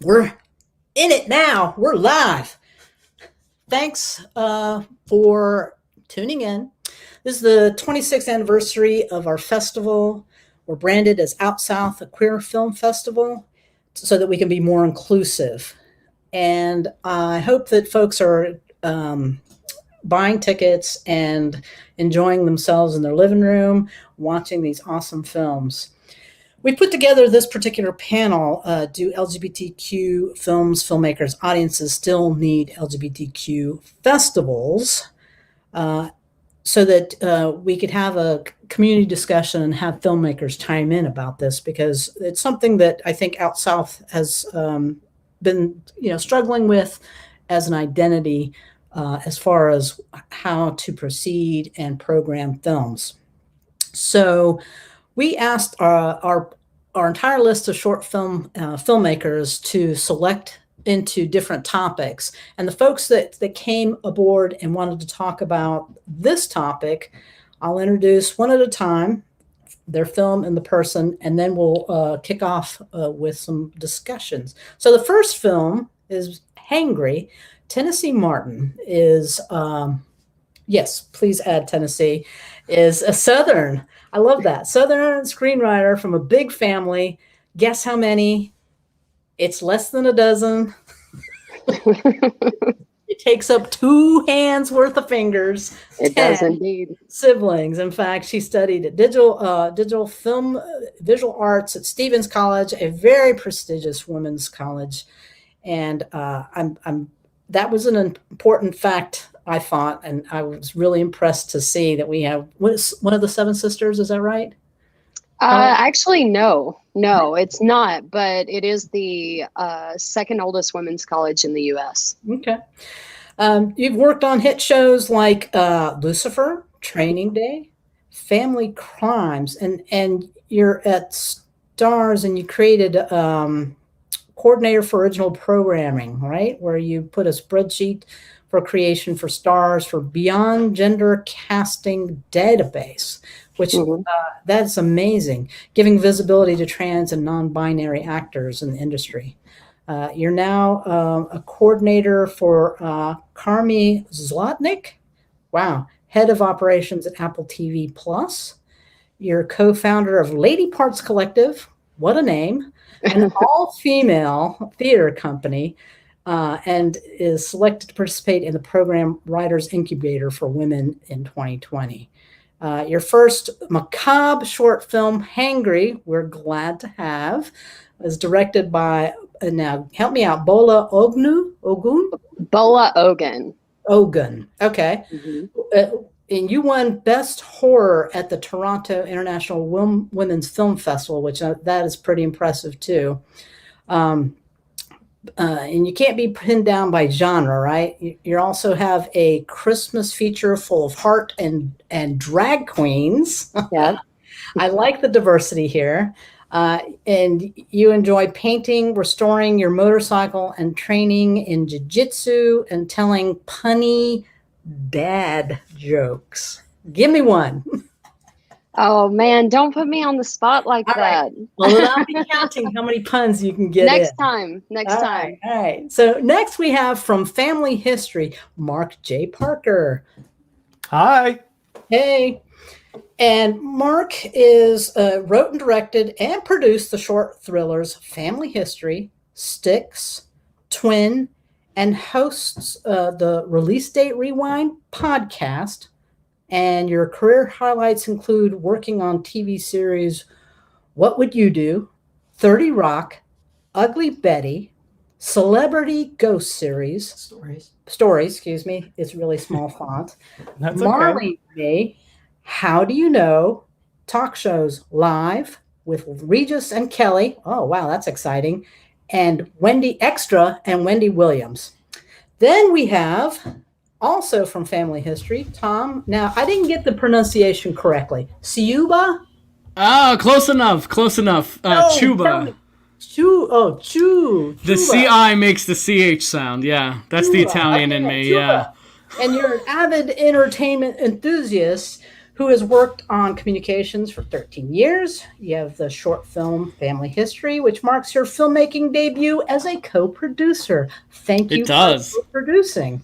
We're in it now. We're live. Thanks for tuning in. This is the 26th anniversary of our festival. We're branded as OUTSOUTH, a queer film festival, so that we can be more inclusive. And I hope that folks are buying tickets and enjoying themselves in their living room, watching these awesome films. We put together this particular panel. Do LGBTQ films, filmmakers, audiences still need LGBTQ festivals? So that we could have a community discussion and have filmmakers chime in about this, because it's something that I think OUTSOUTH has been struggling with as an identity as far as how to proceed and program films. So we asked our entire list of short film filmmakers to select into different topics. And the folks that came aboard and wanted to talk about this topic, I'll introduce one at a time, their film and the person, and then we'll kick off with some discussions. So the first film is HANGRY. Tennessee Martin is, yes, please add Tennessee, is a Southern, I love that, Southern screenwriter from a big family. Guess how many? It's less than a dozen. It takes up 2 hands worth of fingers. It does indeed. Siblings. In fact, she studied at digital film visual arts at Stevens College, a very prestigious women's college. And that was an important fact, I thought, and I was really impressed to see that we have one of the 7 sisters. Is that right? Actually, no, it's not, but it is the second oldest women's college in the U.S. Okay. You've worked on hit shows like Lucifer, Training Day, Family Crimes, and you're at Stars, and you created coordinator for original programming, right? Where you put a spreadsheet for creation for Stars for Beyond Gender Casting Database, which that's amazing, giving visibility to trans and non-binary actors in the industry. You're now a coordinator for Carmi Zlotnick. Wow. Head of operations at Apple TV Plus. You're co-founder of Lady Parts Collective. What a name. An all-female theater company, and is selected to participate in the program Writers Incubator for Women in 2020. Your first macabre short film, HANGRY, we're glad to have, is directed by, now help me out, Bola Ogun? Bola Ogun. Ogun, okay. And you won Best Horror at the Toronto International Women's Film Festival, which that is pretty impressive too. And you can't be pinned down by genre, right? You also have a Christmas feature full of heart and drag queens. Yeah. I like the diversity here. And you enjoy painting, restoring your motorcycle, and training in jiu-jitsu and telling punny dad jokes. Give me one. Oh man, don't put me on the spot like All that. Right. Well, without me counting how many puns you can get next in. time. All right. So next we have from Family History, Mark J. Parker. Hi. Hey. And Mark is wrote and directed and produced the short thrillers Family History, Sticks, Twin, and hosts the Release Date Rewind podcast. And your career highlights include working on TV series What Would You Do?, 30 Rock, Ugly Betty, Celebrity Ghost Series. Stories, excuse me. It's really small font. That's Marley May, How Do You Know?, talk shows Live with Regis and Kelly. Oh, wow, that's exciting. And Wendy Extra and Wendy Williams. Then we have, also from Family History, Tom. Now, I didn't get the pronunciation correctly. Siuba? Oh, close enough. Chuba. Chu. The CI makes the CH sound. Yeah, that's Chuba. The Italian in me. Chuba. Yeah. And you're an avid entertainment enthusiast who has worked on communications for 13 years. You have the short film Family History, which marks your filmmaking debut as a co-producer. Thank you for producing.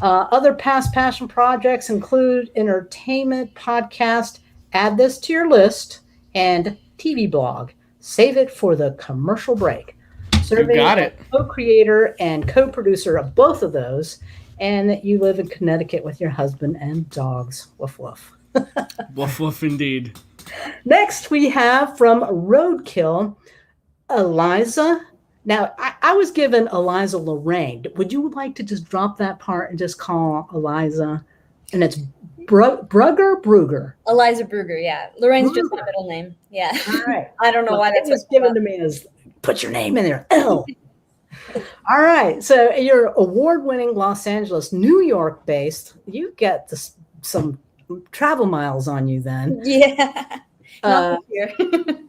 Other past passion projects include entertainment, podcast, add this to your list, and TV blog. Save it for the commercial break. Serving as co-creator and co-producer of both of those, and that you live in Connecticut with your husband and dogs. Woof, woof. Woof, woof, indeed. Next, we have from ROADKILL, Aliza. Now, I was given Aliza Lorraine. Would you like to just drop that part and just call Aliza? And it's Brugger? Aliza Brugger, yeah. Lorraine's just my middle name. Yeah. All right. I don't know why that's was given to me as put your name in there. L. All right. So you're award-winning Los Angeles, New York based. You get some travel miles on you then. Yeah. Not this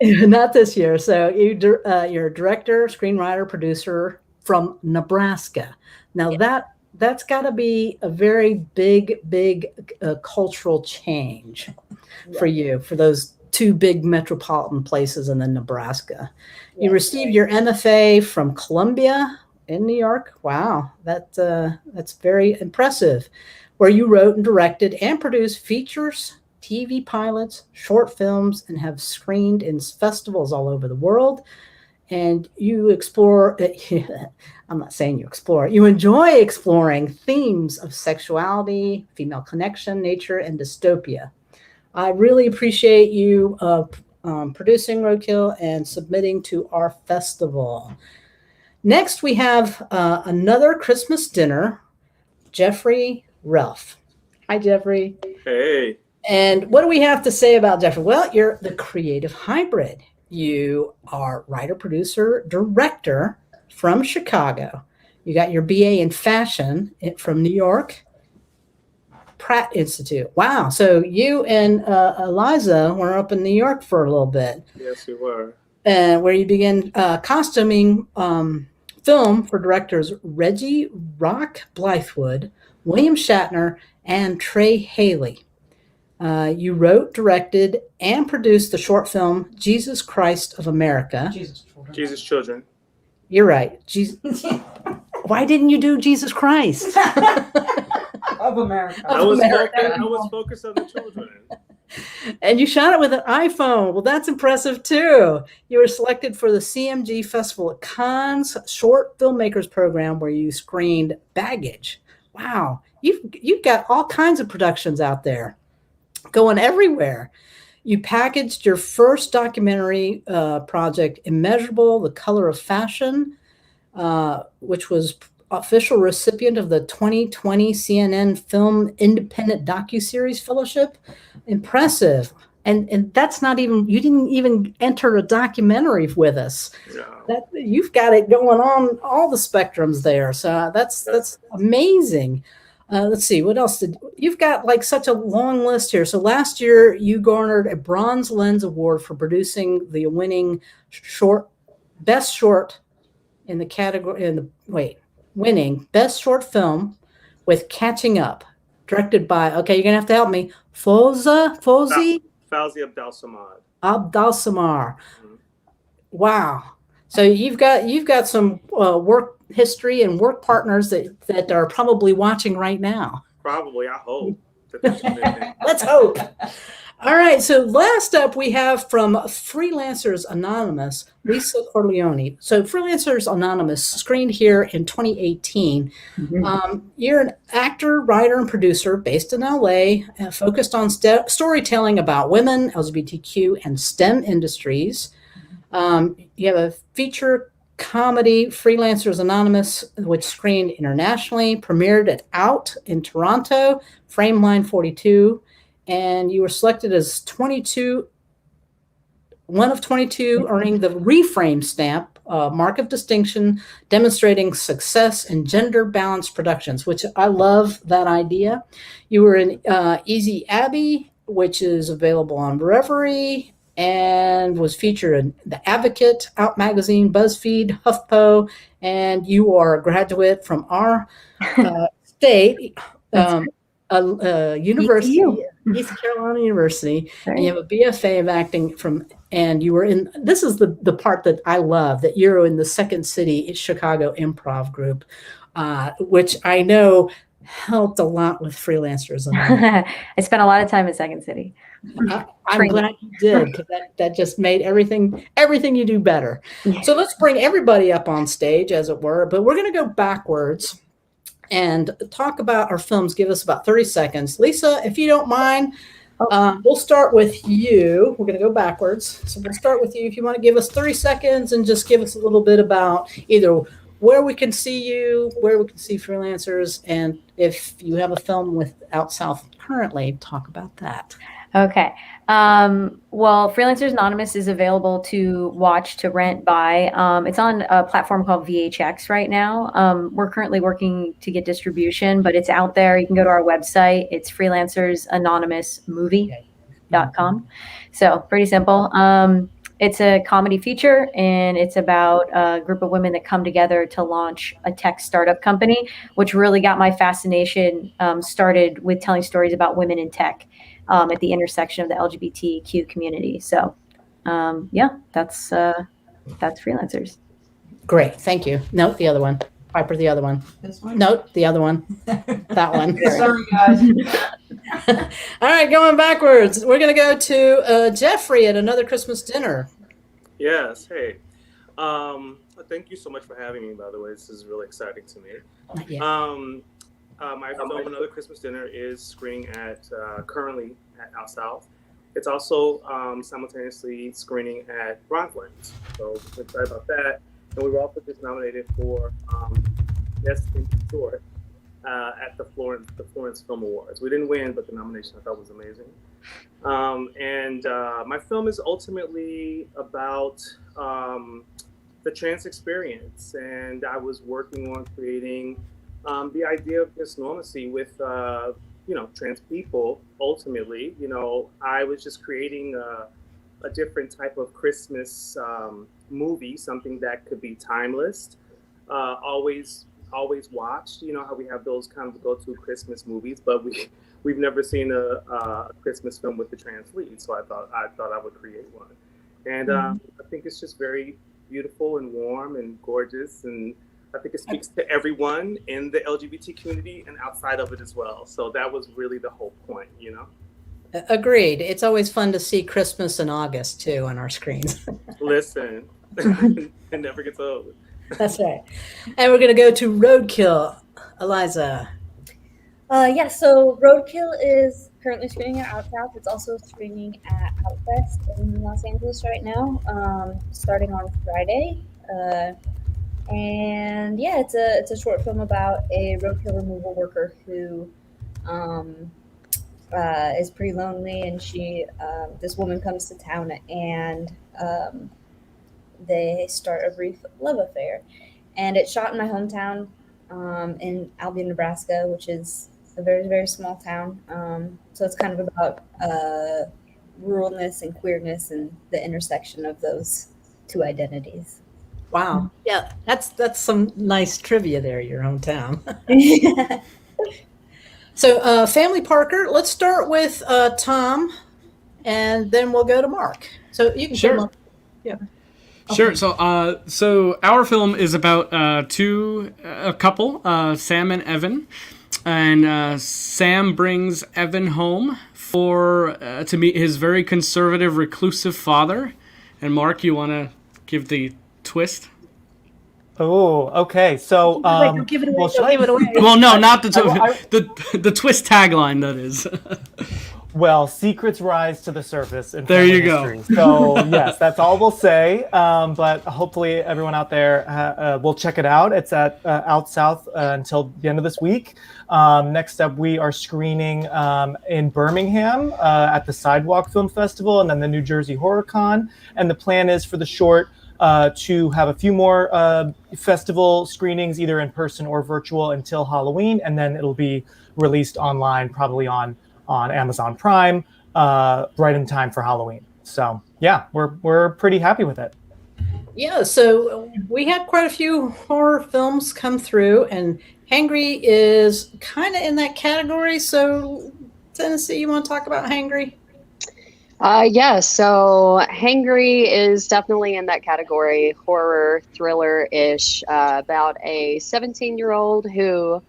year. Not this year. So you're a director, screenwriter, producer from Nebraska. Now that's got to be a very big cultural change for you, for those two big metropolitan places in Nebraska. You received your MFA from Columbia in New York. Wow, that's very impressive. Where you wrote and directed and produced features, TV pilots, short films, and have screened in festivals all over the world. And you explore, I'm not saying you explore, you enjoy exploring themes of sexuality, female connection, nature, and dystopia. I really appreciate you producing ROADKILL and submitting to our festival. Next, we have another Christmas dinner, Jeffrey Relf. Hi, Jeffrey. Hey. And what do we have to say about Jeffrey? Well, you're the creative hybrid. You are writer, producer, director from Chicago. You got your BA in fashion from New York, Pratt Institute. Wow. So you and Aliza were up in New York for a little bit. Yes, we were. Where you began costuming film for directors Reggie Rock Blythewood, William Shatner, and Trey Haley. You wrote, directed, and produced the short film Jesus Christ of America. Jesus Children. You're right. Why didn't you do Jesus Christ? Of America. I was focused on the children. And you shot it with an iPhone. Well, that's impressive too. You were selected for the CMG Festival at Cannes Short Filmmakers program where you screened Baggage. Wow. You've got all kinds of productions out there going everywhere. You packaged your first documentary project, Immeasurable, The Color of Fashion, which was official recipient of the 2020 CNN Film Independent Docuseries Fellowship. Impressive. And that's not even, you didn't even enter a documentary with us. No. You've got it going on all the spectrums there. So that's amazing. Let's see, what else you've got like such a long list here. So last year you garnered a Bronze Lens Award for producing the winning best short in the category, winning best short film with Catching Up, directed by, okay, you're gonna have to help me, Fawzi Abdal-Samad. Mm-hmm. Wow. So you've got some work history and work partners that are probably watching right now. Probably, I hope. Let's hope. All right. So last up, we have from Freelancers Anonymous, Lisa Cordileone. So Freelancers Anonymous screened here in 2018. Mm-hmm. You're an actor, writer, and producer based in LA, focused on storytelling about women, LGBTQ, and STEM industries. You have a feature comedy, Freelancers Anonymous, which screened internationally, premiered at Out in Toronto, Frameline 42, and you were selected as one of 22, earning the Reframe stamp, mark of distinction, demonstrating success in gender-balanced productions, which I love that idea. You were in Easy Abby, which is available on Reverie, and was featured in The Advocate, Out Magazine, BuzzFeed, HuffPo, and you are a graduate from our state university, East Carolina University, Right. and you have a BFA of acting and you were in, this is the part that I love, that you're in the Second City Chicago improv group, which I know helped a lot with Freelancers. I spent a lot of time at Second City. I'm glad you did, because that just made everything you do better. Yeah. So let's bring everybody up on stage, as it were, but we're going to go backwards and talk about our films. Give us about 30 seconds. Lisa, if you don't mind, we'll start with you. We're going to go backwards. So we'll start with you. If you want to give us 30 seconds and just give us a little bit about either where we can see you, where we can see Freelancers, and if you have a film with OUTSOUTH currently, talk about that. Okay. Well, Freelancers Anonymous is available to watch, to rent, buy. It's on a platform called VHX right now. We're currently working to get distribution, but it's out there. You can go to our website. It's freelancersanonymousmovie.com. So pretty simple. It's a comedy feature, and it's about a group of women that come together to launch a tech startup company, which really got my fascination started with telling stories about women in tech at the intersection of the LGBTQ community. So, that's Freelancers. Great, thank you. Note the other one. Piper, the other one. This one? Note the other one. That one. Sorry, guys. All right, going backwards. We're going to go to Jeffrey at Another Christmas Dinner. Yes. Hey. Thank you so much for having me. By the way, this is really exciting to me. My film Another Christmas Dinner is screening currently at OUTSOUTH. It's also simultaneously screening at Broadlands. So we're excited about that. And we were also just nominated for Best Screen Short at the Florence Film Awards. We didn't win, but the nomination I thought was amazing. My film is ultimately about the trans experience, and I was working on creating the idea of just normalcy with trans people. Ultimately, I was just creating a different type of Christmas movie, something that could be timeless, always watched. You know how we have those kind of go-to Christmas movies, but we've never seen a Christmas film with the trans lead. So I thought I would create one, and I think it's just very beautiful and warm and gorgeous, and I think it speaks to everyone in the LGBT community and outside of it as well. So that was really the whole point, Agreed. It's always fun to see Christmas in August, too, on our screens. Listen, it never gets old. That's right. And we're going to go to Roadkill. Aliza. So Roadkill is currently screening at OutSouth. It's also screening at Outfest in Los Angeles right now, starting on Friday. It's a short film about a roadkill removal worker who is pretty lonely, and this woman comes to town, and they start a brief love affair. And it's shot in my hometown in Albion, Nebraska, which is a very, very small town. So it's kind of about ruralness and queerness and the intersection of those two identities. Wow. Yeah, that's some nice trivia there, your hometown. So, Family Parker, let's start with Tom, and then we'll go to Mark. So you can Sure. Yeah. Sure. So our film is about a couple, Sam and Evan, and Sam brings Evan home to meet his very conservative, reclusive father. And Mark, you want to give the twist? Oh, okay. So, Don't give it away. Don't give it away. Well, no, not the twist tagline. That is. Well, secrets rise to the surface in There family you go. history. So, yes, that's all we'll say. But hopefully everyone out there will check it out. It's at OutSouth until the end of this week. Next up, we are screening in Birmingham at the Sidewalk Film Festival and then the New Jersey Horror Con. And the plan is for the short to have a few more festival screenings, either in person or virtual, until Halloween. And then it'll be released online, probably on Amazon Prime, right in time for Halloween. So yeah, we're pretty happy with it. Yeah, so we had quite a few horror films come through, and HANGRY is kind of in that category. So Tennessee, you want to talk about Hangry? Yeah, so Hangry is definitely in that category, horror, thriller-ish, about a 17-year-old who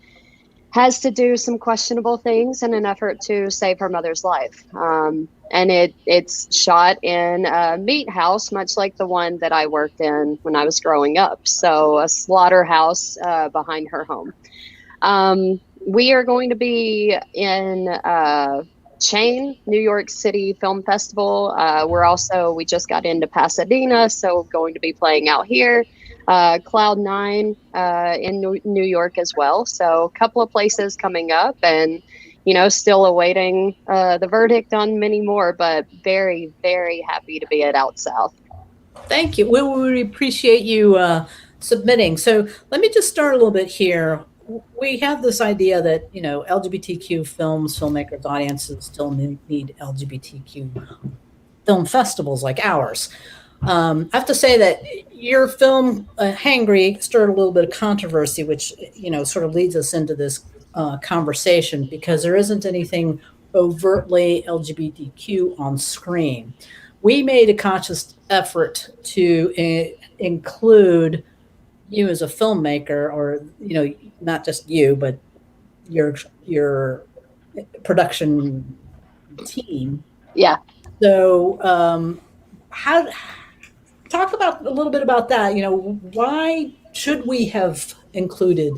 has to do some questionable things in an effort to save her mother's life. And it's shot in a meat house, much like the one that I worked in when I was growing up. So a slaughterhouse behind her home. We are going to be in Chain, New York City Film Festival. We just got into Pasadena, so going to be playing out here. Cloud9 in New York as well. So a couple of places coming up, and still awaiting the verdict on many more, but very, very happy to be at OUTSOUTH. Thank you. We appreciate you submitting. So let me just start a little bit here. We have this idea that, LGBTQ films, filmmakers, audiences still need LGBTQ film festivals like ours. I have to say that your film, Hangry, stirred a little bit of controversy, which, sort of leads us into this conversation, because there isn't anything overtly LGBTQ on screen. We made a conscious effort to include you as a filmmaker, or not just you, but your production team. Yeah. So talk about a little bit about that. Why should we have included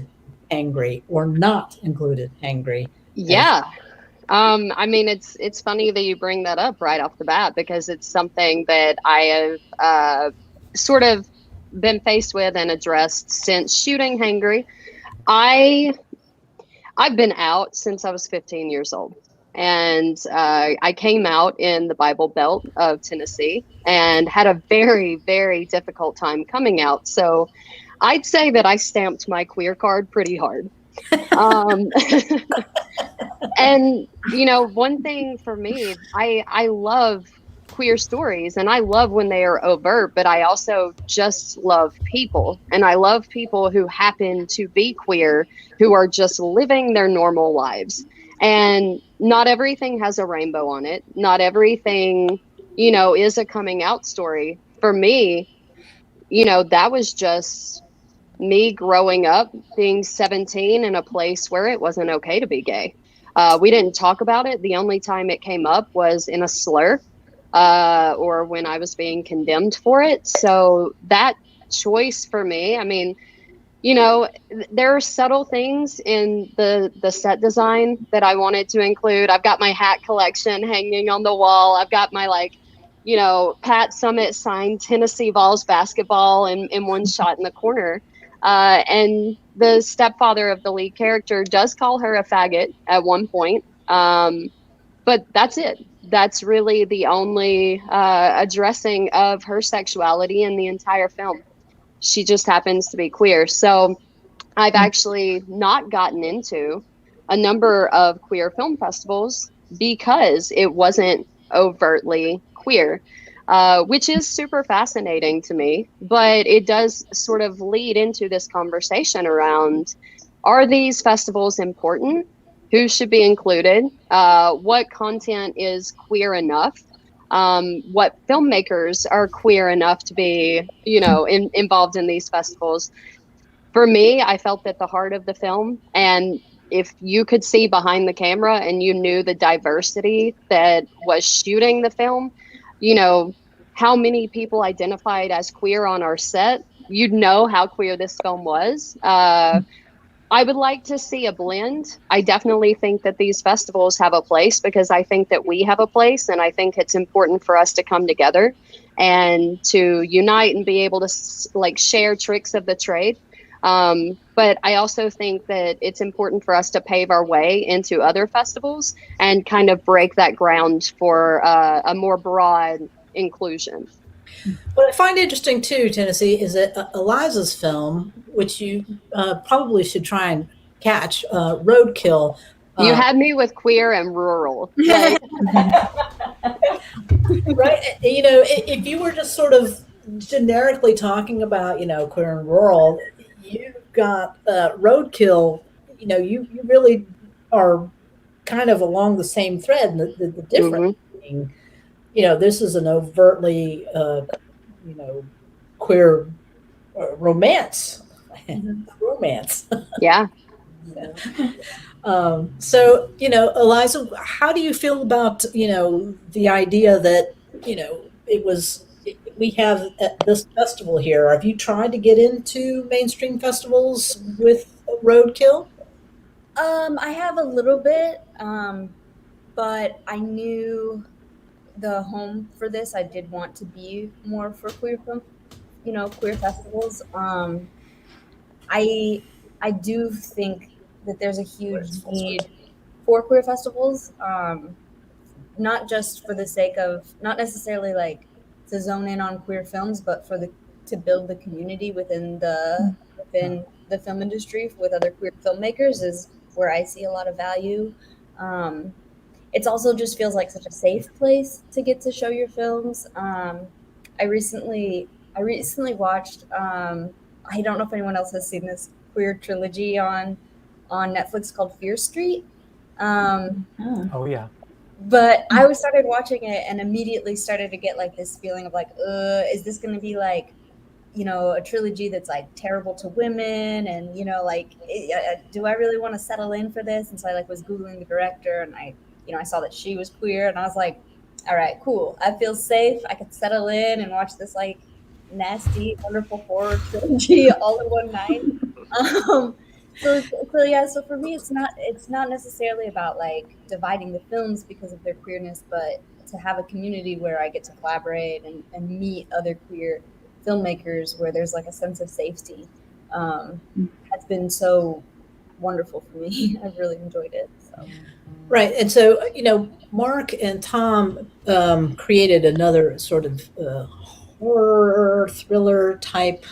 Hangry or not included Hangry? Yeah. It's funny that you bring that up right off the bat, because it's something that I have sort of been faced with and addressed since shooting Hangry. I've been out since I was 15 years old. And I came out in the Bible Belt of Tennessee and had a very, very difficult time coming out. So I'd say that I stamped my queer card pretty hard. And, one thing for me, I love queer stories, and I love when they are overt, but I also just love people. And I love people who happen to be queer, who are just living their normal lives. And not everything has a rainbow on it. Not everything, is a coming out story. For me, that was just me growing up, being 17 in a place where it wasn't okay to be gay. We didn't talk about it. The only time it came up was in a slur, or when I was being condemned for it. So that choice for me, there are subtle things in the set design that I wanted to include. I've got my hat collection hanging on the wall. I've got my Pat Summitt signed Tennessee Vols basketball in one shot in the corner. And the stepfather of the lead character does call her a faggot at one point. But that's it. That's really the only addressing of her sexuality in the entire film. She just happens to be queer. So I've actually not gotten into a number of queer film festivals because it wasn't overtly queer. Which is super fascinating to me, but it does sort of lead into this conversation around, are these festivals important? Who should be included? What content is queer enough? What filmmakers are queer enough to be, involved in these festivals? For me, I felt that the heart of the film, and if you could see behind the camera and you knew the diversity that was shooting the film, how many people identified as queer on our set, you'd know how queer this film was. I would like to see a blend. I definitely think that these festivals have a place, because I think that we have a place, and I think it's important for us to come together and to unite and be able to share tricks of the trade. But I also think that it's important for us to pave our way into other festivals and kind of break that ground for a more broad inclusion. What I find interesting too, Tennessee, is that Aliza's film, which you probably should try and catch, Roadkill. You had me with queer and rural. Right? If you were just sort of generically talking about, queer and rural, you've got Roadkill. You really are kind of along the same thread. The difference Mm-hmm. being, this is an overtly, queer romance. Romance. Yeah. So, Aliza, how do you feel about, the idea that, we have at this festival here? Have you tried to get into mainstream festivals with Roadkill? I have a little bit, but I knew the home for this. I did want to be more for queer film, queer festivals. I do think that there's a huge need for queer festivals, not just for the sake of, not necessarily like to zone in on queer films, but to build the community within the film industry with other queer filmmakers is where I see a lot of value. It's also just feels like such a safe place to get to show your films. I recently watched. I don't know if anyone else has seen this queer trilogy on Netflix called Fear Street. Oh yeah. But I started watching it and immediately started to get like this feeling of like, is this going to be like, a trilogy that's like terrible to women, and like, do I really want to settle in for this? And so I like was Googling the director, and I saw that she was queer, and I was like, all right, cool. I feel safe. I could settle in and watch this like nasty, wonderful horror trilogy all in one night. So for me, it's not necessarily about like dividing the films because of their queerness, but to have a community where I get to collaborate and meet other queer filmmakers where there's like a sense of safety has been so wonderful for me. I've really enjoyed it. So. Right. And so, Mark and Tom created another sort of horror thriller type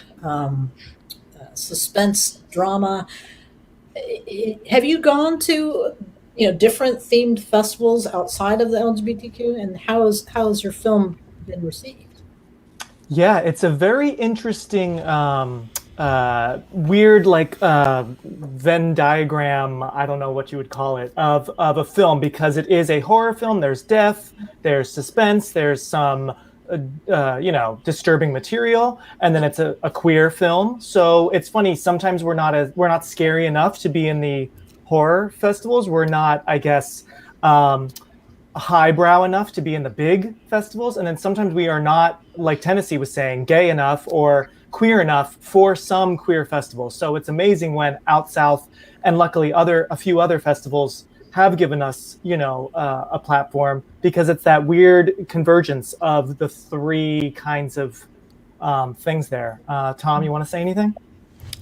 suspense drama. Have you gone to different themed festivals outside of the LGBTQ, and how has your film been received? Yeah, it's a very interesting, weird, like Venn diagram. I don't know what you would call it of a film, because it is a horror film. There's death, there's suspense, there's some disturbing material, and then it's a queer film. So it's funny, sometimes we're not scary enough to be in the horror festivals. We're not, I guess, highbrow enough to be in the big festivals, and then sometimes we are not, like Tennessee was saying, gay enough or queer enough for some queer festivals. So it's amazing when OUTSOUTH and luckily a few other festivals have given us, a platform, because it's that weird convergence of the three kinds of things there. Tom, you want to say anything?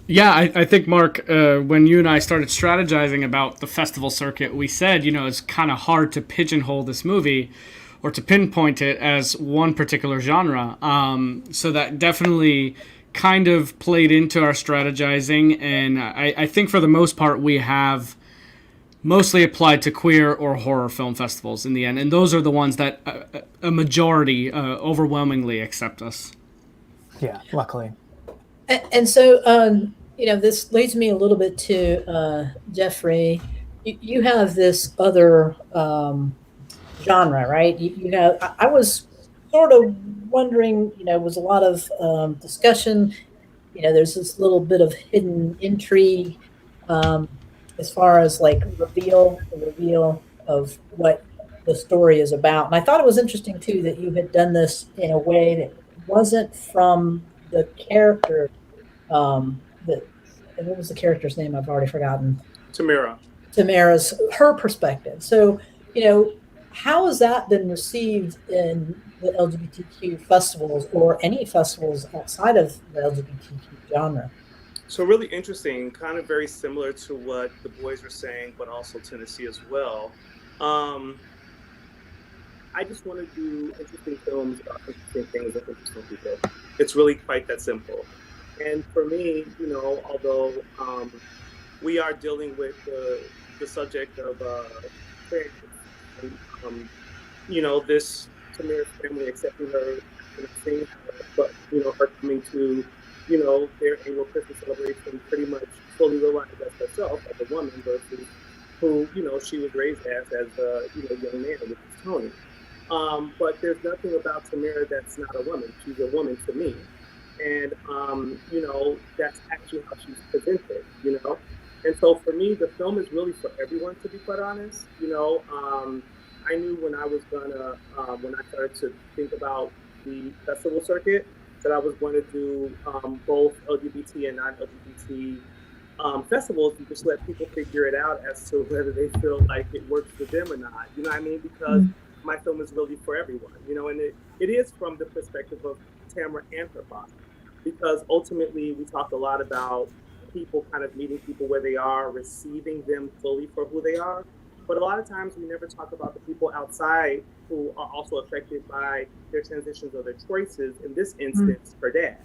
Yeah, I think, Mark, when you and I started strategizing about the festival circuit, we said, it's kind of hard to pigeonhole this movie or to pinpoint it as one particular genre. So that definitely kind of played into our strategizing. And I think for the most part, we have mostly applied to queer or horror film festivals in the end. And those are the ones that a majority overwhelmingly accept us. Yeah, luckily. And so, this leads me a little bit to Jeffrey. You have this other genre, right? You have. I was sort of wondering. Was a lot of discussion. There's this little bit of hidden intrigue as far as like the reveal of what the story is about. And I thought it was interesting too that you had done this in a way that wasn't from the character, what was the character's name? I've already forgotten. Tamara's, her perspective. So, how has that been received in the LGBTQ festivals or any festivals outside of the LGBTQ genre? So really interesting, kind of very similar to what the boys were saying, but also Tennessee as well. I just want to do interesting films about interesting things that interesting people. It's really quite that simple. And for me, although we are dealing with the subject of trans, this Tamara's family accepting her, seeing her, but her coming to, their annual Christmas celebration, pretty much fully realized as herself as a woman versus who, you know, she was raised as a, you know, young man, which is Tony. But there's nothing about Tamara that's not a woman. She's a woman to me. And, you know, that's actually how she's presented, you know? And so for me, the film is really for everyone, to be quite honest. You know, I knew when I was gonna, when I started to think about the festival circuit, that I was going to do both LGBT and non-LGBT festivals, and just let people figure it out as to whether they feel like it works for them or not. You know what I mean? Because my film is really for everyone, you know, and it is from the perspective of Tamara and her father. Because ultimately, we talk a lot about people kind of meeting people where they are, receiving them fully for who they are. But a lot of times we never talk about the people outside who are also affected by their transitions or their choices. In this instance, her dad.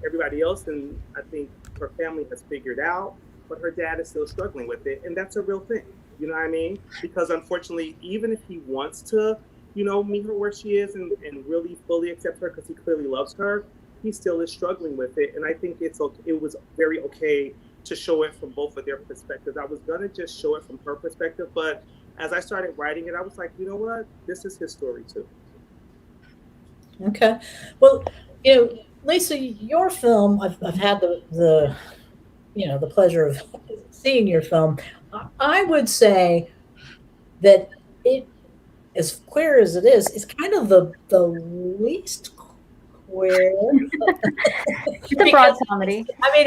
Everybody else, and I think her family has figured out, but her dad is still struggling with it. And that's a real thing. You know what I mean? Because unfortunately, even if he wants to, you know, meet her where she is and really fully accept her because he clearly loves her, he still is struggling with it. And I think it was very okay to show it from both of their perspectives. I was gonna just show it from her perspective, but as I started writing it, I was like, you know what? This is his story too. Okay. Well, you know, Lisa, your film, I've had the you know, the pleasure of seeing your film. I would say that it, as queer as it is kind of the least queer. It's a broad comedy. I mean,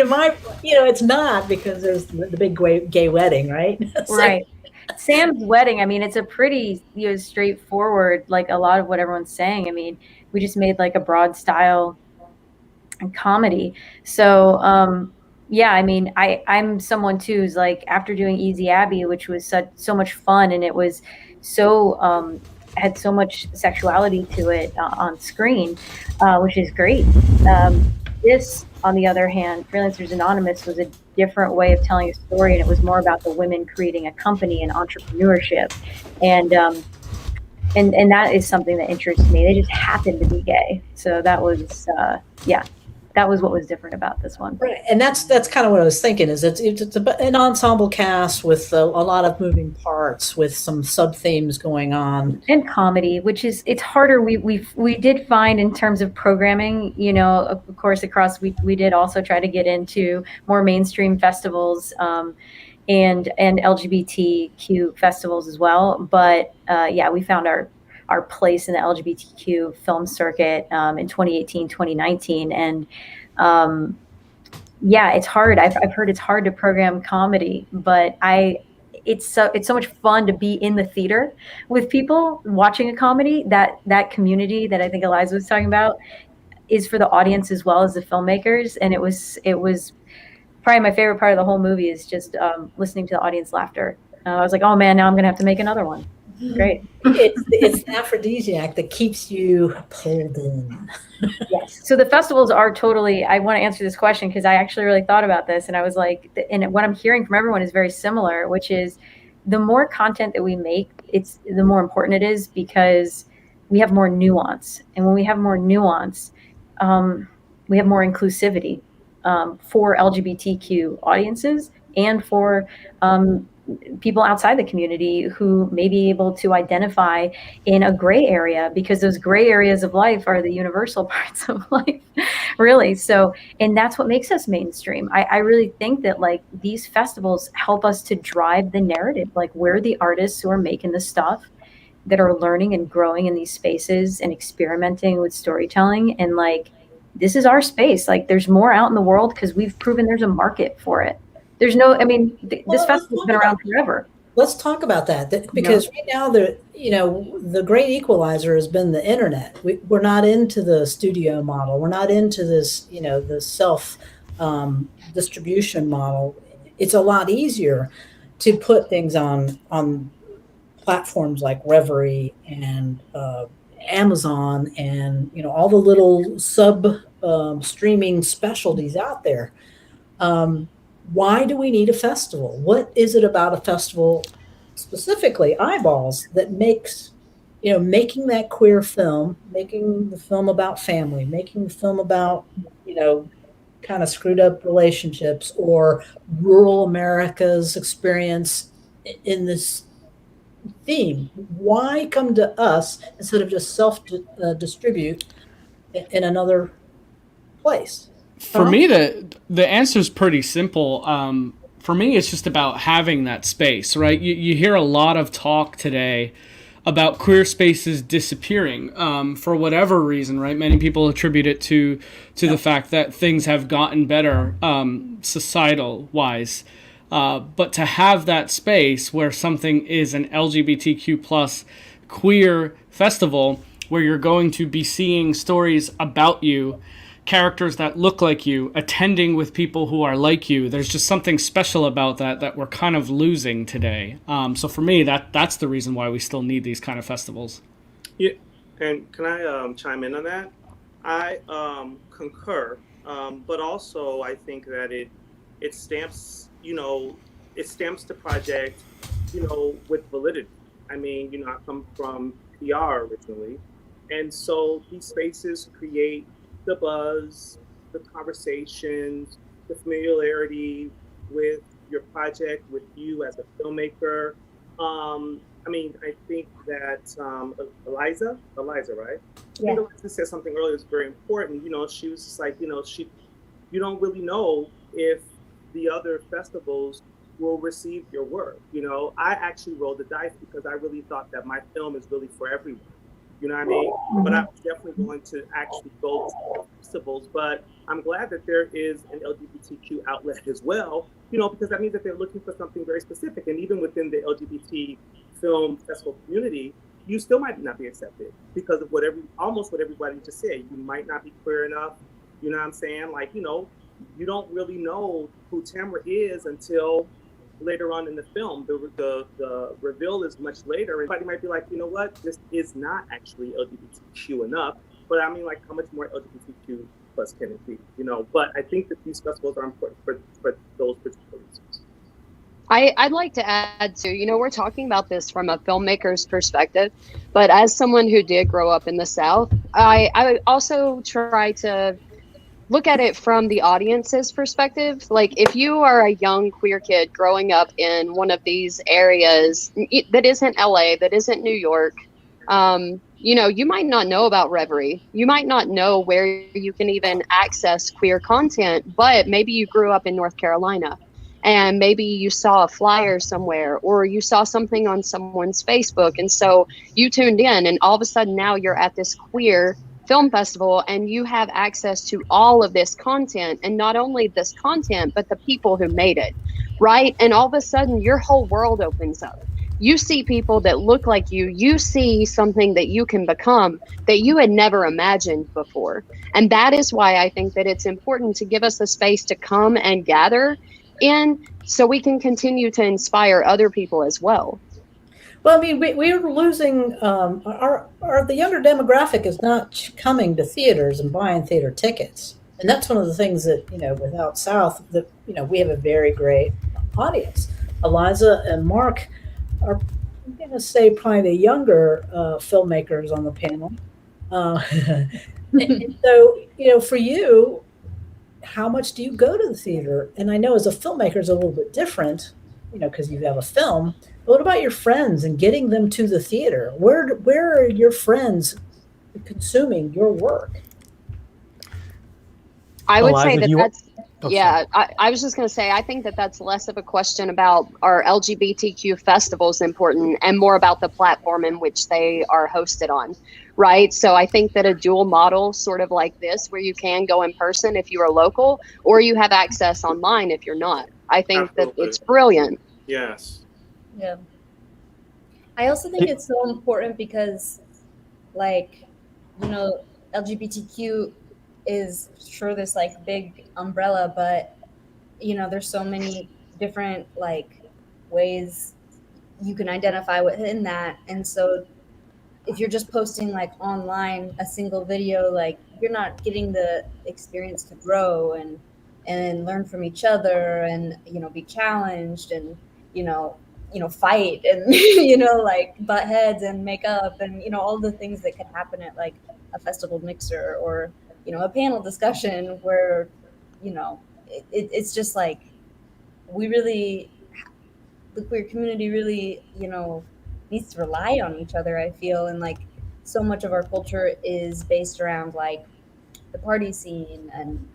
you know, it's not, because there's the big gay wedding, right? So, Right. Sam's wedding, I mean, it's a pretty, you know, straightforward, like a lot of what everyone's saying. I mean, we just made like a broad style comedy. So, yeah, I mean, I'm someone too who's like, after doing Easy Abby, which was so much fun, and it was so had so much sexuality to it on screen, which is great. This, on the other hand, Freelancers Anonymous was a different way of telling a story, and it was more about the women creating a company and entrepreneurship, and that is something that interests me. They just happened to be gay, so that was yeah. That was what was different about this one. Right, and that's kind of what I was thinking. Is it's an ensemble cast with a lot of moving parts, with some sub themes going on, and comedy, which is, it's harder. We did find, in terms of programming, you know, of course, across we did also try to get into more mainstream festivals and LGBTQ festivals as well. But yeah, we found our place in the LGBTQ film circuit in 2018, 2019. And yeah, it's hard. I've heard it's hard to program comedy, but it's so much fun to be in the theater with people watching a comedy. That community that I think Aliza was talking about is for the audience as well as the filmmakers. And it was probably my favorite part of the whole movie, is just listening to the audience laughter. I was like, oh man, now I'm gonna have to make another one. Great. It's the aphrodisiac that keeps you pulled in. Yes. So the festivals are totally, I want to answer this question because I actually really thought about this, and I was like, and what I'm hearing from everyone is very similar, which is the more content that we make, the more important it is, because we have more nuance. And when we have more nuance, we have more inclusivity for LGBTQ audiences, and for people outside the community who may be able to identify in a gray area, because those gray areas of life are the universal parts of life, really. So, and that's what makes us mainstream. I really think that like these festivals help us to drive the narrative. Like, we're the artists who are making the stuff, that are learning and growing in these spaces and experimenting with storytelling. And like, this is our space. Like, there's more out in the world because we've proven there's a market for it. There's no, I mean, this festival's been around forever. Let's talk about that, because right now the great equalizer has been the internet. We're not into the studio model. We're not into this, the self distribution model. It's a lot easier to put things on platforms like Reverie and Amazon, and all the little sub streaming specialties out there. Why do we need a festival? What is it about a festival, specifically Eyeballs, that makes, making that queer film, making the film about family, making the film about, kind of screwed up relationships, or rural America's experience in this theme? Why come to us instead of just self-distribute in another place? For me, the answer is pretty simple. For me, it's just about having that space, right? You hear a lot of talk today about queer spaces disappearing for whatever reason, right? Many people attribute it to the fact that things have gotten better societal wise. But to have that space where something is an LGBTQ plus queer festival where you're going to be seeing stories about you, characters that look like you, attending with people who are like you. There's just something special about that we're kind of losing today. So for me, that's the reason why we still need these kind of festivals. Yeah, and can I chime in on that? I concur, but also I think that it stamps, it stamps the project, with validity. I mean, I come from PR originally, and so these spaces create the buzz, the conversations, the familiarity with your project, with you as a filmmaker. I think that Aliza, right? Yeah. I think Aliza said something earlier that's very important. She was just like, you don't really know if the other festivals will receive your work. I actually rolled the dice because I really thought that my film is really for everyone. You know what I mean? But I was definitely going to actually go to festivals. But I'm glad that there is an LGBTQ outlet as well, because that means that they're looking for something very specific. And even within the LGBT film festival community, you still might not be accepted because of almost what everybody just said. You might not be queer enough. You know what I'm saying? Like, you don't really know who Tamara is until later on in the film. The reveal is much later. Everybody might be like, you know what, this is not actually LGBTQ enough. But I mean, like, how much more LGBTQ plus can it be? But I think that these festivals are important for those particular reasons. I'd like to add too, we're talking about this from a filmmaker's perspective, but as someone who did grow up in the South, I also try to look at it from the audience's perspective. Like, if you are a young queer kid growing up in one of these areas that isn't LA, that isn't New York, you might not know about Reverie. You might not know where you can even access queer content, but maybe you grew up in North Carolina and maybe you saw a flyer somewhere or you saw something on someone's Facebook. And so you tuned in, and all of a sudden now you're at this queer film festival and you have access to all of this content, and not only this content, but the people who made it, right? And all of a sudden your whole world opens up. You see people that look like you see something that you can become that you had never imagined before. And that is why I think that it's important to give us a space to come and gather in so we can continue to inspire other people as well. Well, I mean, we're losing the younger demographic is not coming to theaters and buying theater tickets, and that's one of the things that with OUTSOUTH that we have a very great audience. Aliza and Mark are, I'm going to say, probably the younger filmmakers on the panel. And so for you, how much do you go to the theater? And I know as a filmmaker is a little bit different, because you have a film. But what about your friends and getting them to the theater? Where are your friends consuming your work? I would say Aliza, that's I was just going to say, I think that that's less of a question about our LGBTQ festivals important and more about the platform in which they are hosted on, right? So I think that a dual model sort of like this, where you can go in person if you are local, or you have access online if you're not. I think that it's brilliant. Yes. Yeah. I also think it's so important because, LGBTQ is sure this big umbrella, but there's so many different ways you can identify within that. And so if you're just posting online a single video, you're not getting the experience to grow and learn from each other and be challenged and fight and butt heads and make up and all the things that could happen at a festival mixer or a panel discussion where it's just we really the queer community really, needs to rely on each other, I feel. And like so much of our culture is based around like the party scene and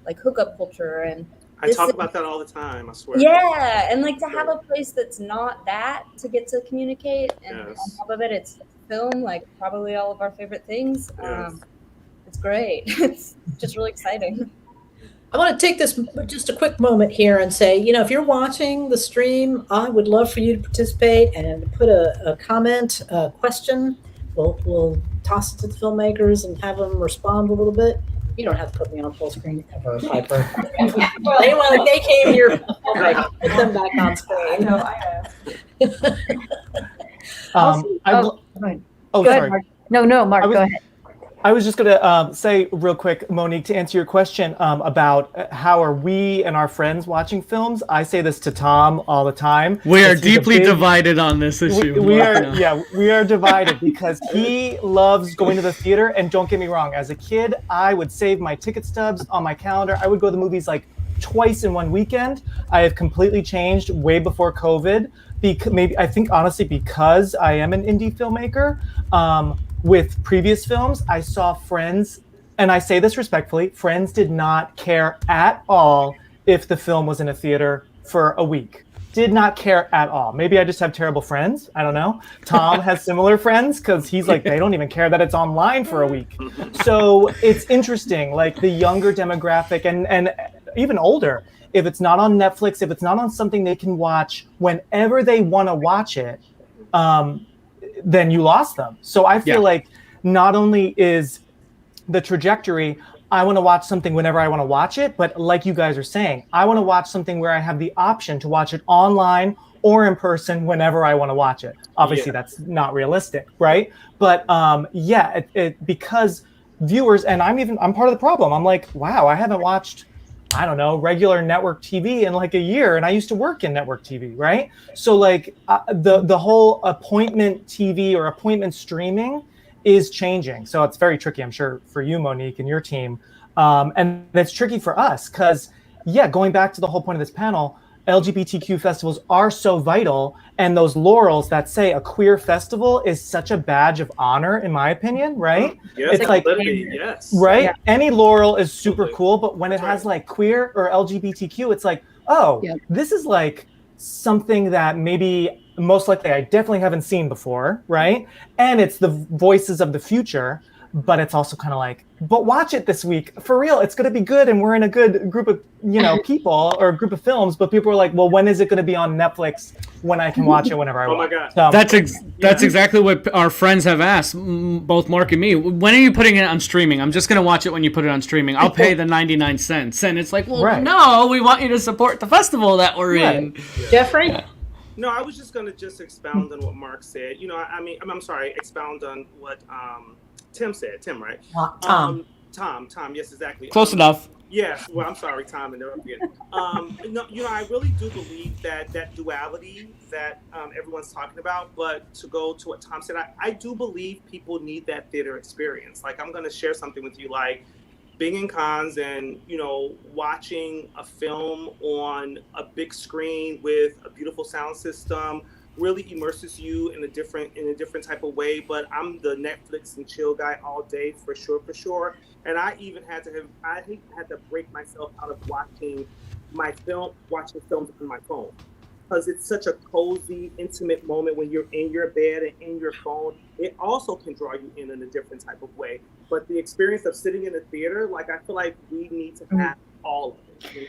like hookup culture. And I talk about that all the time, I swear. yeah, and like to have a place that's not that to get to communicate, and on Yes. top of it, it's film, like probably all of our favorite things. Yes. It's great. It's just really exciting. I want to take this just a quick moment here and say, if you're watching the stream, I would love for you to participate and put a comment, a question. We'll toss it to the filmmakers and have them respond a little bit. You don't have to put me on full screen ever, Piper. They came here. Put them back on screen. No, I Go ahead. Sorry. Mark. No, Mark, go ahead. I was just going to say real quick, Monique, to answer your question about how are we and our friends watching films. I say this to Tom all the time. We are deeply divided on this issue. We are divided because he loves going to the theater. And don't get me wrong, as a kid, I would save my ticket stubs on my calendar. I would go to the movies like twice in one weekend. I have completely changed way before COVID. I think honestly because I am an indie filmmaker. With previous films, I saw friends, and I say this respectfully, friends did not care at all if the film was in a theater for a week. Did not care at all. Maybe I just have terrible friends. I don't know. Tom has similar friends because he's like, they don't even care that it's online for a week. So it's interesting, like the younger demographic and even older, if it's not on Netflix, if it's not on something they can watch whenever they want to watch it, then you lost them. So I feel like not only is the trajectory, I want to watch something whenever I want to watch it, but like you guys are saying, I want to watch something where I have the option to watch it online or in person whenever I want to watch it. Obviously, that's not realistic, right? But because viewers, and I'm part of the problem. I'm like, wow, I haven't watched, I don't know, regular network TV in like a year, and I used to work in network TV, right? So like the whole appointment TV or appointment streaming is changing. So it's very tricky, I'm sure, for you, Monique, and your team. And it's tricky for us because, going back to the whole point of this panel, LGBTQ festivals are so vital, and those laurels that say a queer festival is such a badge of honor, in my opinion, right? Yes, it's like, yes. Right? Yeah. Any laurel is super cool, but when it has like queer or LGBTQ, it's like, this is like something that maybe most likely I definitely haven't seen before, right? And it's the voices of the future, but it's also kind of like, but watch it this week. For real, it's going to be good, and we're in a good group of, people or a group of films, but people are like, well, when is it going to be on Netflix when I can watch it whenever I want? Oh my God. That's exactly what our friends have asked, both Mark and me. When are you putting it on streaming? I'm just going to watch it when you put it on streaming. I'll pay the 99 cents. And it's like, well, no, we want you to support the festival that we're in. Jeffrey? No, I was just going to expound on what Mark said. I'm sorry, expound on what Tim said. Tim, right? Tom. Tom, yes, exactly. Close enough. Yes, well, I'm sorry, Tom, interrupted. I really do believe that duality that everyone's talking about, but to go to what Tom said, I do believe people need that theater experience. Like, I'm going to share something with you, like being in cons and, watching a film on a big screen with a beautiful sound system really immerses you in a different type of way. But I'm the Netflix and chill guy all day for sure. And I even had to break myself out of watching films on my phone, because it's such a cozy, intimate moment when you're in your bed and in your phone. It also can draw you in a different type of way. But the experience of sitting in a theater, like, I feel like we need to have all of it.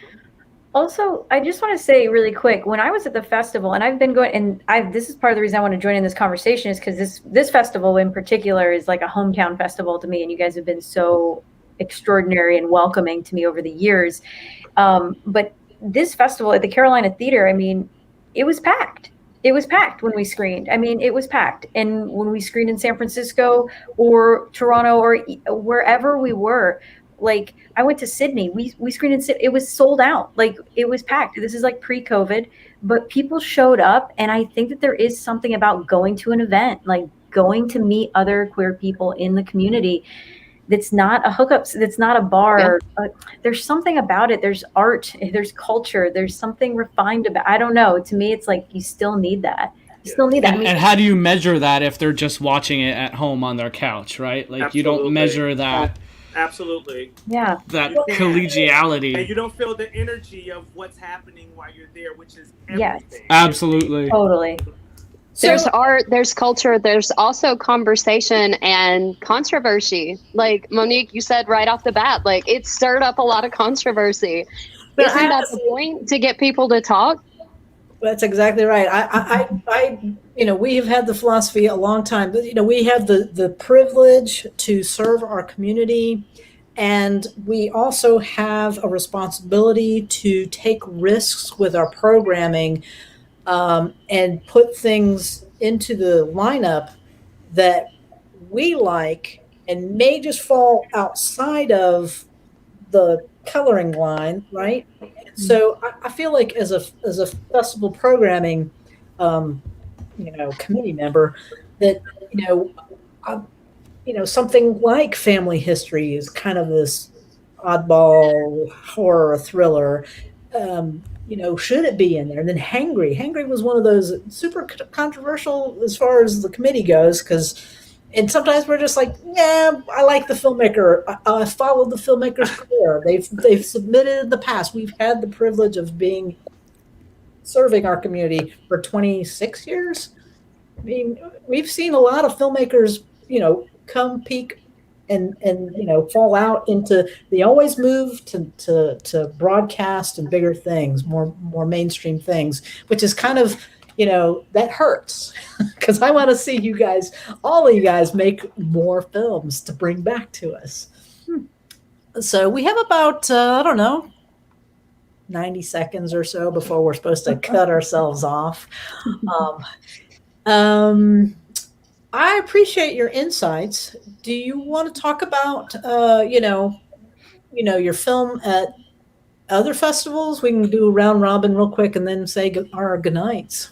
Also, I just want to say really quick, when I was at the festival, and I've been going, and this is part of the reason I want to join in this conversation, is because this festival in particular is like a hometown festival to me, and you guys have been so extraordinary and welcoming to me over the years. But this festival at the Carolina Theater, I mean, it was packed. It was packed when we screened. I mean, it was packed. And when we screened in San Francisco or Toronto or wherever we were, like, I went to Sydney. We screened in Sydney. It was sold out. Like, it was packed. This is like pre-COVID, but people showed up. And I think that there is something about going to an event, like going to meet other queer people in the community, That's not a hookup. That's not a bar. There's something about it. There's art. There's culture. There's something refined about. I don't know. To me, it's like you still need that. You still need that. And how do you measure that if they're just watching it at home on their couch, right? Like you don't measure that. Absolutely. Yeah. That collegiality. And you don't feel the energy of what's happening while you're there, which is everything. Yes. Absolutely. Totally. There's art, there's culture, there's also conversation and controversy. Like Monique, you said right off the bat, like it stirred up a lot of controversy. Isn't that the point, to get people to talk? That's exactly right. We have had the philosophy a long time, but we have the privilege to serve our community, and we also have a responsibility to take risks with our programming, and put things into the lineup that we like and may just fall outside of the coloring line, right? So I feel like as a festival programming, committee member, that something like Family History is kind of this oddball horror thriller. Should it be in there? And then HANGRY was one of those super controversial as far as the committee goes, and sometimes we're just like, yeah, I like the filmmaker. I followed the filmmaker's career. They've submitted in the past. We've had the privilege of serving our community for 26 years. I mean, we've seen a lot of filmmakers, come peak and fall out into, they always move to broadcast and bigger things, more mainstream things, which is kind of, that hurts, because I want to see all of you guys make more films to bring back to us. So we have about, 90 seconds or so before we're supposed to cut ourselves off. I appreciate your insights. Do you want to talk about, your film at other festivals? We can do a round robin real quick and then say our goodnights.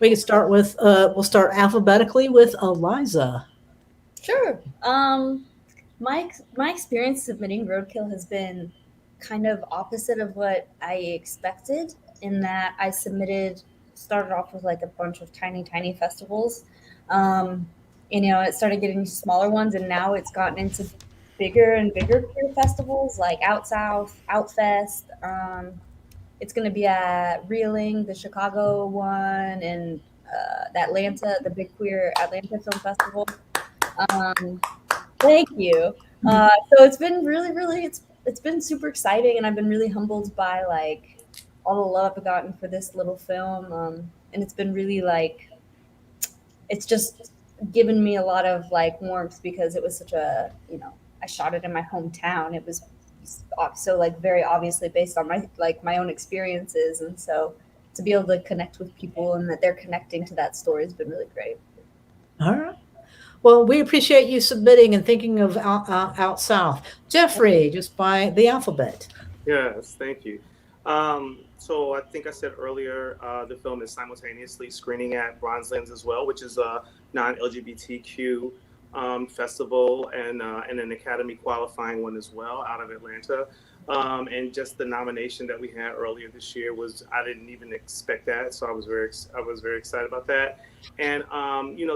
We can start with, we'll start alphabetically with Aliza. Sure. My experience submitting Roadkill has been kind of opposite of what I expected, in that I started off with like a bunch of tiny festivals. It started getting smaller ones, and now it's gotten into bigger and bigger queer festivals like OUTSOUTH, OUTFest. It's going to be at Reeling, the Chicago one, and the big queer Atlanta Film Festival. Thank you. So it's been really, it's been super exciting, and I've been really humbled by like all the love I've gotten for this little film. And it's been really like, it's just given me a lot of like warmth, because it was such a, I shot it in my hometown. It was so like very obviously based on my own experiences. And so to be able to connect with people and that they're connecting to that story has been really great. All right. Well, we appreciate you submitting and thinking of Out South. Jeffrey, just by the alphabet. Yes, thank you. So I think I said earlier, the film is simultaneously screening at Bronze Lens as well, which is a non-LGBTQ festival and an Academy qualifying one as well out of Atlanta. And just the nomination that we had earlier this year I didn't even expect that, so I was very excited about that. And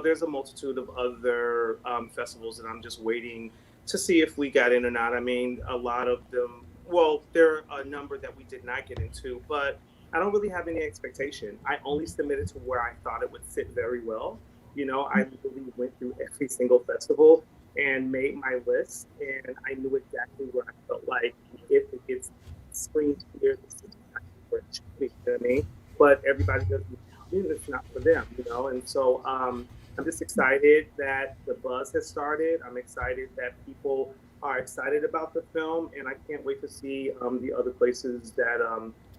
there's a multitude of other festivals that I'm just waiting to see if we got in or not. I mean, a lot of them. Well, there are a number that we did not get into, but I don't really have any expectation. I only submitted to where I thought it would fit very well. I really went through every single festival and made my list, and I knew exactly where I felt like if it gets screened here, this is not where it should be, you know what I mean? But everybody doesn't, it's not for them, And so I'm just excited that the buzz has started. I'm excited that people are excited about the film, and I can't wait to see the other places that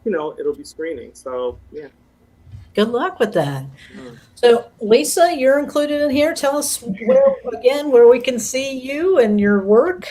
it'll be screening. So yeah. Good luck with that. So Lisa, you're included in here. Tell us where we can see you and your work.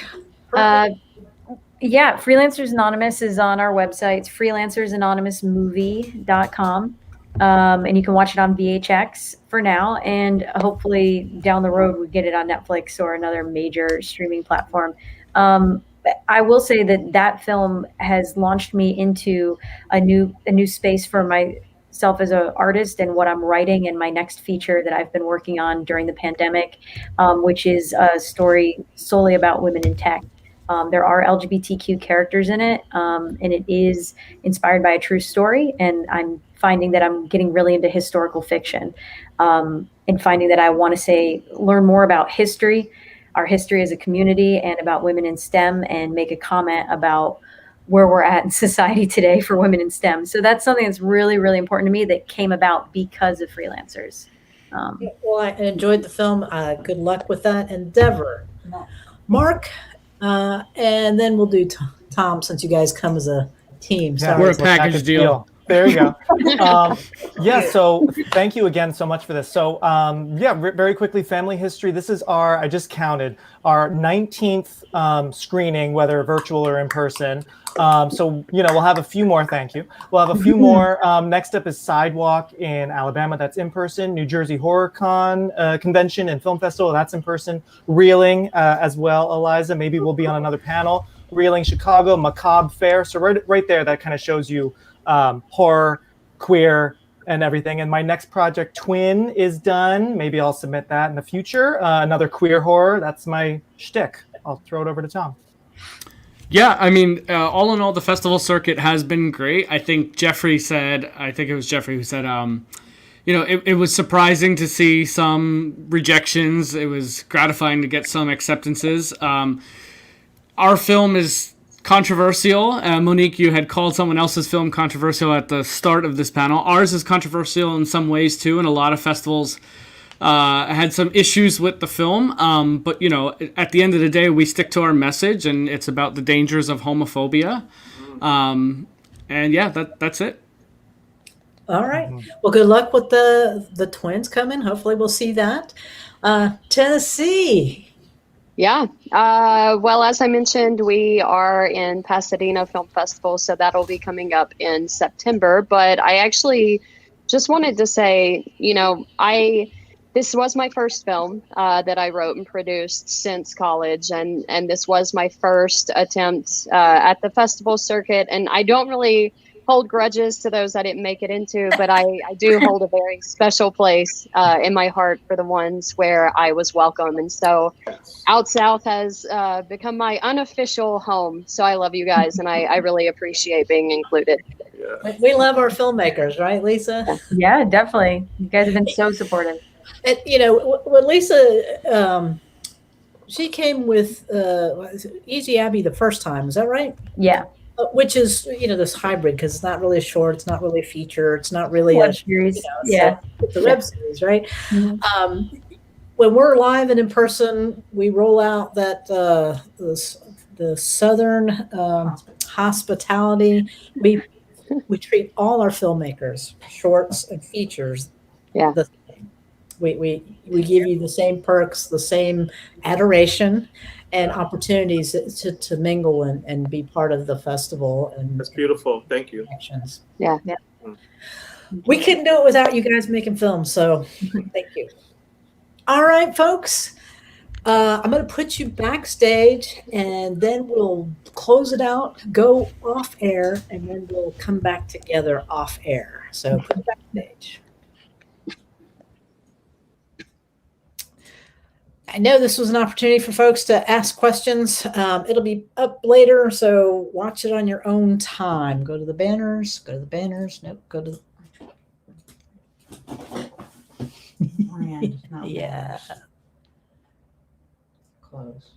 Freelancers Anonymous is on our website. It's freelancersanonymousmovie.com. and you can watch it on VHX for now. And hopefully down the road, we get it on Netflix or another major streaming platform. I will say that film has launched me into a new space for myself as an artist and what I'm writing, and my next feature that I've been working on during the pandemic, which is a story solely about women in tech. There are LGBTQ characters in it, and it is inspired by a true story. And I'm finding that I'm getting really into historical fiction, and finding that I want to learn more about history, our history as a community, and about women in STEM, and make a comment about where we're at in society today for women in STEM. So that's something that's really, really important to me that came about because of Freelancers. Well, I enjoyed the film. Good luck with that endeavor. Mark, and then we'll do Tom, since you guys come as a team. Yeah, Sorry. We're a it's package deal. There you go. Yeah, so thank you again so much for this. So yeah, very quickly, family history. This is I just counted, our 19th screening, whether virtual or in person. So, we'll have a few more, thank you. We'll have a few more. Next up is Sidewalk in Alabama, that's in person. New Jersey Horror Convention and Film Festival, that's in person. Reeling as well, Aliza, maybe we'll be on another panel. Reeling, Chicago, Macabre Fair. So right there, that kind of shows you horror, queer, and everything. And my next project, Twin, is done. Maybe I'll submit that in the future. Another queer horror. That's my shtick. I'll throw it over to Tom. Yeah, I mean, all in all, the festival circuit has been great. I think Jeffrey said, it was surprising to see some rejections. It was gratifying to get some acceptances. Our film is controversial. Monique, you had called someone else's film controversial at the start of this panel. Ours is controversial in some ways too, and a lot of festivals had some issues with the film. But at the end of the day, we stick to our message, and it's about the dangers of homophobia. And yeah, that's it. All right. Well, good luck with the twins coming. Hopefully we'll see that. Tennessee. Yeah. Well, as I mentioned, we are in Pasadena Film Festival, so that'll be coming up in September. But I actually just wanted to say, this was my first film that I wrote and produced since college, and this was my first attempt at the festival circuit. And I don't really hold grudges to those I didn't make it into, but I do hold a very special place in my heart for the ones where I was welcome. And so OUTSOUTH has become my unofficial home. So I love you guys, and I really appreciate being included. Yeah. We love our filmmakers, right, Lisa? Yeah, definitely. You guys have been so supportive. And when Lisa, she came with Easy Abby the first time. Is that right? Yeah. Which is this hybrid, because it's not really a short, it's not really a feature, it's not really Web a series. it's a web series, right? Mm-hmm. When we're live and in person, we roll out that the Southern hospitality. We treat all our filmmakers, shorts and features, the same. We give you the same perks, the same adoration, and opportunities to mingle and be part of the festival. And that's beautiful. Thank you. Yeah. We couldn't do it without you guys making films, so thank you. All right, folks. I'm going to put you backstage, and then we'll close it out, go off air, and then we'll come back together off air. So put it backstage. I know this was an opportunity for folks to ask questions. It'll be up later, so watch it on your own time. Go to the banners. Nope, go to yeah. Close.